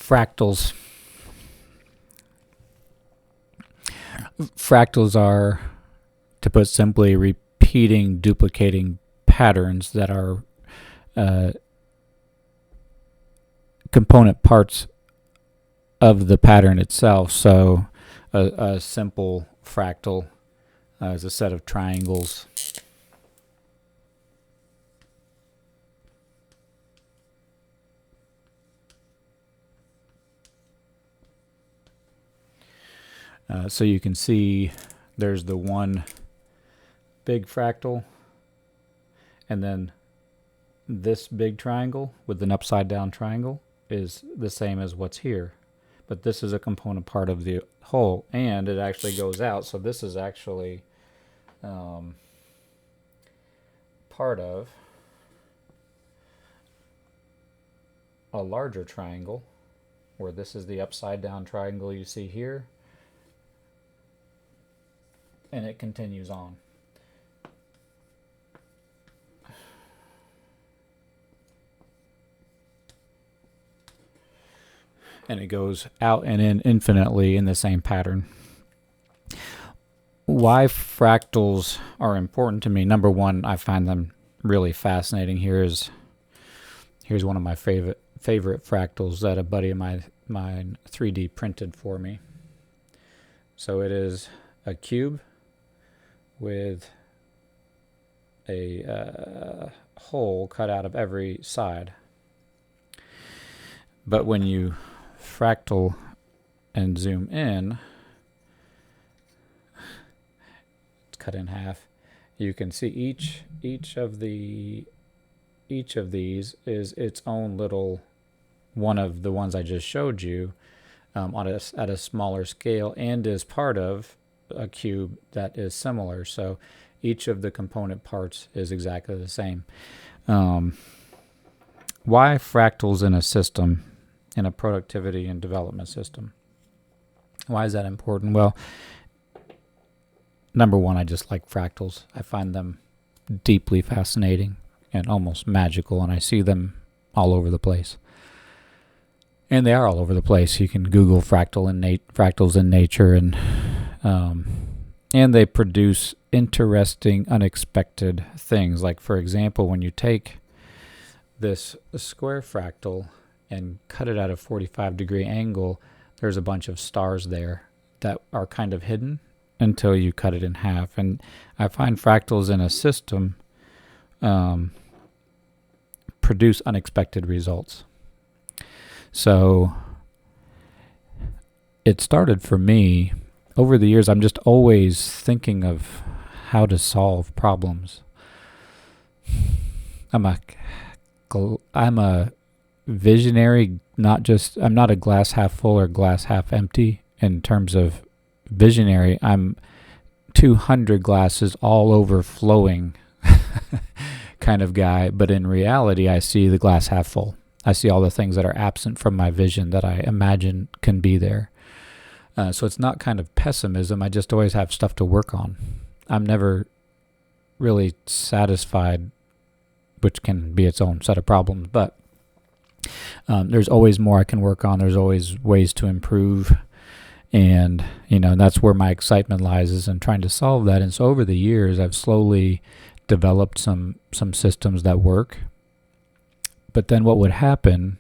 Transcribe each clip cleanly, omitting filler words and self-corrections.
Fractals. Fractals are, to put simply, repeating, duplicating patterns that are component parts of the pattern itself. So a simple fractal is a set of triangles. So you can see there's the one big fractal, and then this big triangle with an upside down triangle is the same as what's here. But this is a component part of the whole, and it actually goes out. So this is actually part of a larger triangle, where this is the upside down triangle you see here, and it continues on. And it goes out and in infinitely in the same pattern. Why fractals are important to me? Number one, I find them really fascinating. Here's one of my favorite fractals that a buddy of mine 3D printed for me. So it is a cube with a hole cut out of every side. But when you fractal and zoom in, it's cut in half. You can see each of these is its own little one of the ones I just showed you at a smaller scale, and is part of a cube that is similar. So each of the component parts is exactly the same. Why fractals in a system, in a productivity and development system? Why is that important? Well, number one, I just like fractals. I find them deeply fascinating and almost magical, and I see them all over the place. And they are all over the place. You can Google fractals in nature, and they produce interesting, unexpected things. Like, for example, when you take this square fractal and cut it at a 45-degree angle, there's a bunch of stars there that are kind of hidden until you cut it in half. And I find fractals in a system produce unexpected results. So it started for me over the years. I'm just always thinking of how to solve problems. I'm a visionary, I'm not a glass half full or glass half empty in terms of visionary. I'm 200 glasses all overflowing kind of guy, but in reality I see the glass half full. I see all the things that are absent from my vision that I imagine can be there. So it's not kind of pessimism. I just always have stuff to work on. I'm never really satisfied, which can be its own set of problems, but there's always more I can work on. There's always ways to improve, and that's where my excitement lies, is in trying to solve that. And so over the years, I've slowly developed some systems that work. But then what would happen,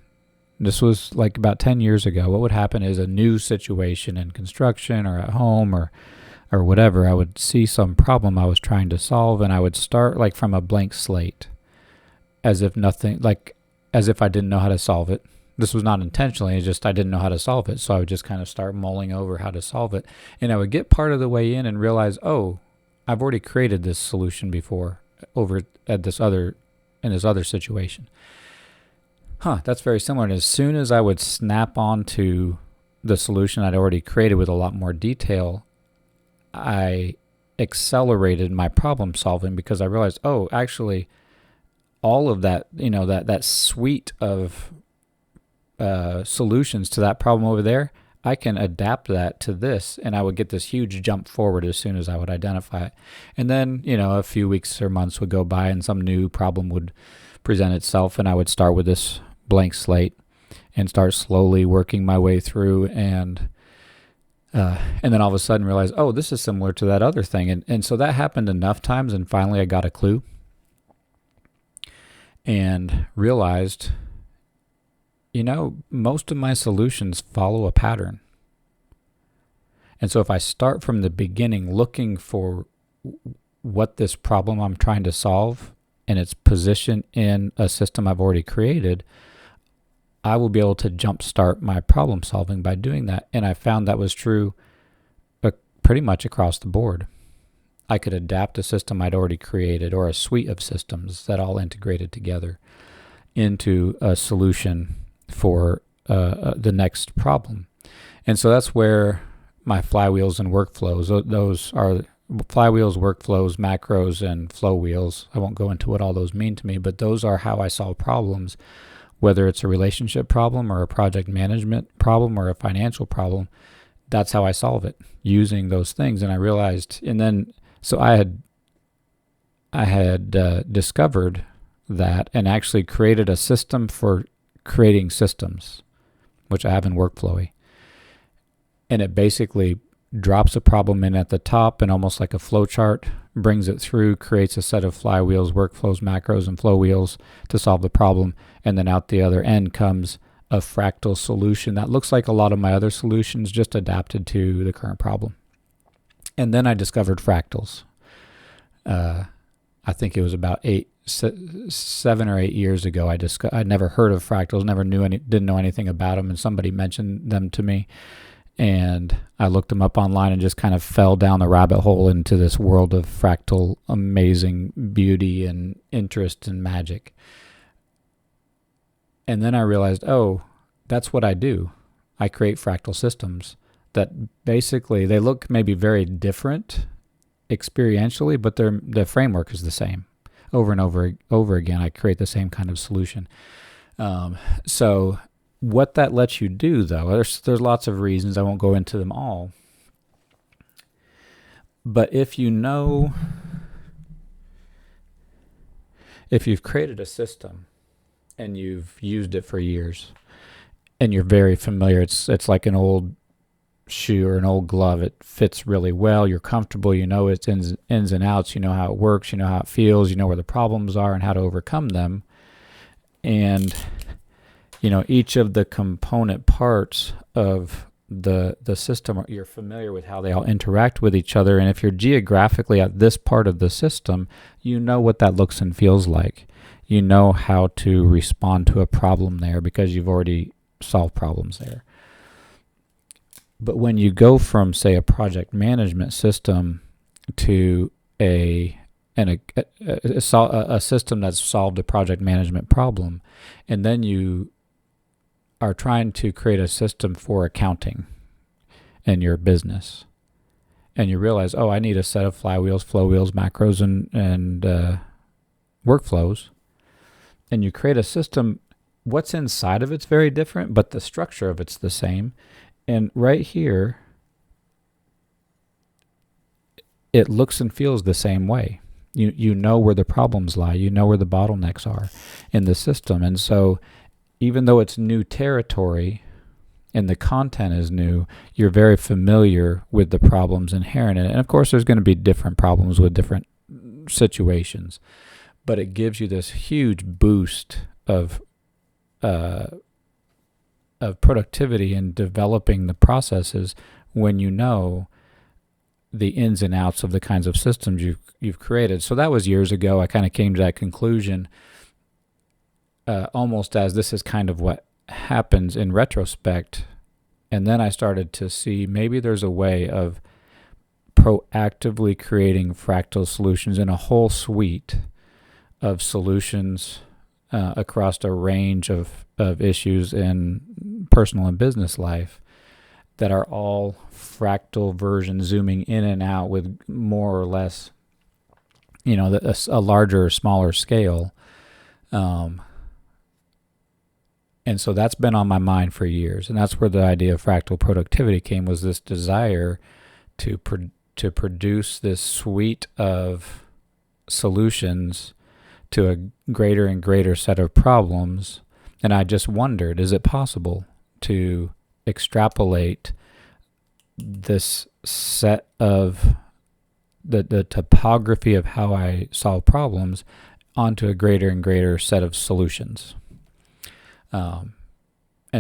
this was like about 10 years ago, what would happen is a new situation in construction or at home or whatever, I would see some problem I was trying to solve, and I would start like from a blank slate, as if I didn't know how to solve it. This was not intentionally, it's just I didn't know how to solve it. So I would just kind of start mulling over how to solve it. And I would get part of the way in and realize, oh, I've already created this solution before over at this other situation. That's very similar. And as soon as I would snap onto the solution I'd already created with a lot more detail, I accelerated my problem solving, because I realized, oh, actually, all of that, that suite of solutions to that problem over there, I can adapt that to this, and I would get this huge jump forward as soon as I would identify it. And then, a few weeks or months would go by, and some new problem would present itself, and I would start with this blank slate. and start slowly working my way through, and then all of a sudden realize, oh, this is similar to that other thing. And so that happened enough times, and finally I got a clue and realized, most of my solutions follow a pattern. And so if I start from the beginning looking for what this problem I'm trying to solve and its position in a system I've already created, I will be able to jumpstart my problem solving by doing that. And I found that was true pretty much across the board. I could adapt a system I'd already created, or a suite of systems that all integrated together, into a solution for the next problem. And so that's where my flywheels and workflows, those are flywheels, workflows, macros, and flow wheels. I won't go into what all those mean to me, but those are how I solve problems, whether it's a relationship problem or a project management problem or a financial problem. That's how I solve it, using those things. And I realized, so I had discovered that, and actually created a system for creating systems, which I have in Workflowy. And it basically drops a problem in at the top, and almost like a flow chart, brings it through, creates a set of flywheels, workflows, macros, and flow wheels to solve the problem. And then out the other end comes a fractal solution that looks like a lot of my other solutions, just adapted to the current problem. And then I discovered fractals. I think it was about 7 or 8 years ago. I'd never heard of fractals, didn't know anything about them, and somebody mentioned them to me. And I looked them up online and just kind of fell down the rabbit hole into this world of fractal amazing beauty and interest and magic. And then I realized, oh, that's what I do. I create fractal systems that basically, they look maybe very different experientially, but the framework is the same. Over and over again, I create the same kind of solution. So what that lets you do, though, there's lots of reasons. I won't go into them all. But if you've created a system and you've used it for years and you're very familiar, it's like an old shoe or an old glove. It fits really well. You're comfortable. You know its ins and outs. You know how it works. You know how it feels. You know where the problems are and how to overcome them. And each of the component parts of the system, you're familiar with how they all interact with each other. And if you're geographically at this part of the system, you know what that looks and feels like. You know how to respond to a problem there because you've already solved problems there. But when you go from, say, a project management system to a system that's solved a project management problem, and then you are trying to create a system for accounting in your business, and you realize, oh, I need a set of flywheels, flow wheels, macros, and workflows, and you create a system. What's inside of it's very different, but the structure of it's the same. And right here, it looks and feels the same way. You know where the problems lie. You know where the bottlenecks are in the system. And so even though it's new territory and the content is new, you're very familiar with the problems inherent in it. And of course, there's going to be different problems with different situations. But it gives you this huge boost of productivity in developing the processes when you know the ins and outs of the kinds of systems you've created. So that was years ago. I kind of came to that conclusion almost as this is kind of what happens in retrospect. And then I started to see maybe there's a way of proactively creating fractal solutions in a whole suite of solutions across a range of issues in personal and business life that are all fractal versions, zooming in and out with more or less, a larger or smaller scale. And so that's been on my mind for years. And that's where the idea of fractal productivity came, was this desire to produce this suite of solutions to a greater and greater set of problems, And I just wondered, is it possible to extrapolate this set of the topography of how I solve problems onto a greater and greater set of solutions? And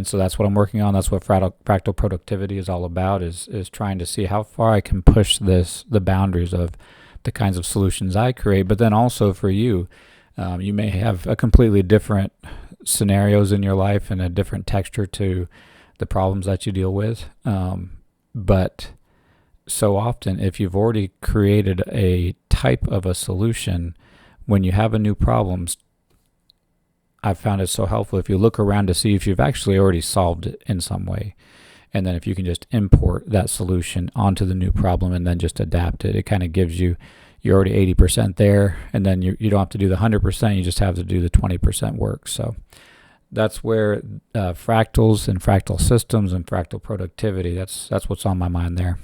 so that's what I'm working on. That's what Fractal Productivity is all about, is trying to see how far I can push the boundaries of the kinds of solutions I create. But then also for you, you may have a completely different scenarios in your life and a different texture to the problems that you deal with. But so often, if you've already created a type of a solution, when you have a new problem, I've found it so helpful if you look around to see if you've actually already solved it in some way. And then if you can just import that solution onto the new problem and then just adapt it, it kind of gives you're already 80% there, and then you don't have to do the 100%, you just have to do the 20% work. So that's where fractals and fractal systems and fractal productivity, that's what's on my mind there.